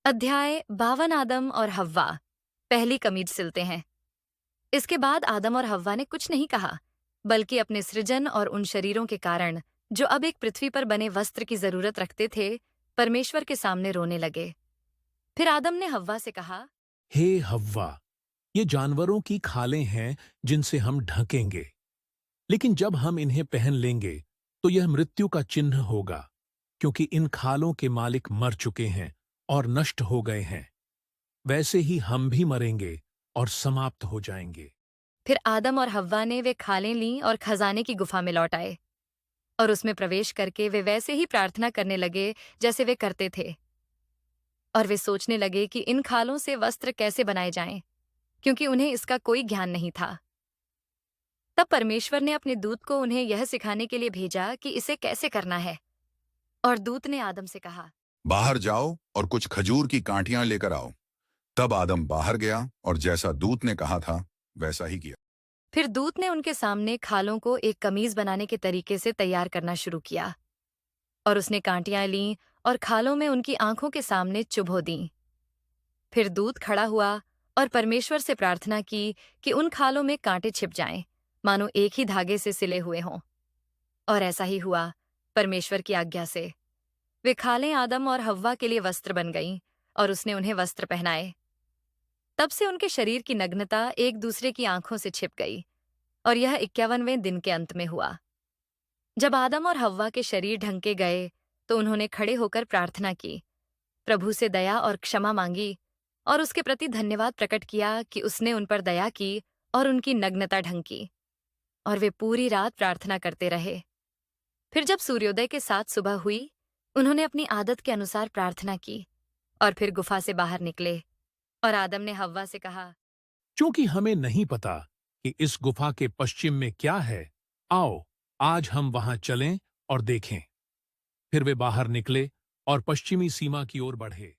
अध्याय 52 आदम और हव्वा पहली कमीज सिलते हैं। इसके बाद आदम और हव्वा ने कुछ नहीं कहा, बल्कि अपने सृजन और उन शरीरों के कारण जो अब एक पृथ्वी पर बने वस्त्र की जरूरत रखते थे, परमेश्वर के सामने रोने लगे। फिर आदम ने हव्वा से कहा, हे हव्वा, ये जानवरों की खालें हैं जिनसे हम ढकेंगे, लेकिन जब हम इन्हें पहन लेंगे तो यह मृत्यु का चिन्ह होगा, क्योंकि इन खालों के मालिक मर चुके हैं और नष्ट हो गए हैं। वैसे ही हम भी मरेंगे और समाप्त हो जाएंगे। फिर आदम और हव्वा ने वे खालें लीं और खजाने की गुफा में लौट आए, और उसमें प्रवेश करके वे वैसे ही प्रार्थना करने लगे जैसे वे करते थे। और वे सोचने लगे कि इन खालों से वस्त्र कैसे बनाए जाएं, क्योंकि उन्हें इसका कोई ज्ञान नहीं था। तब परमेश्वर ने अपने दूत को उन्हें यह सिखाने के लिए भेजा कि इसे कैसे करना है। और दूत ने आदम से कहा, बाहर जाओ और कुछ खजूर की कांटियां लेकर आओ। तब आदम बाहर गया और जैसा दूत ने कहा था वैसा ही किया। फिर दूत ने उनके सामने खालों को एक कमीज बनाने के तरीके से तैयार करना शुरू किया। और उसने कांटियां लीं और खालों में उनकी आंखों के सामने चुभो दीं। फिर दूत खड़ा हुआ और परमेश्वर से प्रार्थना की कि उन खालों में कांटे छिप जाएं, मानो एक ही धागे से सिले हुए हों। और ऐसा ही हुआ। परमेश्वर की आज्ञा से वे खालें आदम और हव्वा के लिए वस्त्र बन गईं, और उसने उन्हें वस्त्र पहनाए। तब से उनके शरीर की नग्नता एक दूसरे की आंखों से छिप गई। और यह 51वें दिन के अंत में हुआ। जब आदम और हव्वा के शरीर ढंके गए, तो उन्होंने खड़े होकर प्रार्थना की, प्रभु से दया और क्षमा मांगी, और उसके प्रति धन्यवाद प्रकट किया कि उसने उन पर दया की और उनकी नग्नता ढंकी। और वे पूरी रात प्रार्थना करते रहे। फिर जब सूर्योदय के साथ सुबह हुई, उन्होंने अपनी आदत के अनुसार प्रार्थना की और फिर गुफा से बाहर निकले। और आदम ने हव्वा से कहा, क्योंकि हमें नहीं पता कि इस गुफा के पश्चिम में क्या है, आओ आज हम वहां चलें और देखें। फिर वे बाहर निकले और पश्चिमी सीमा की ओर बढ़े।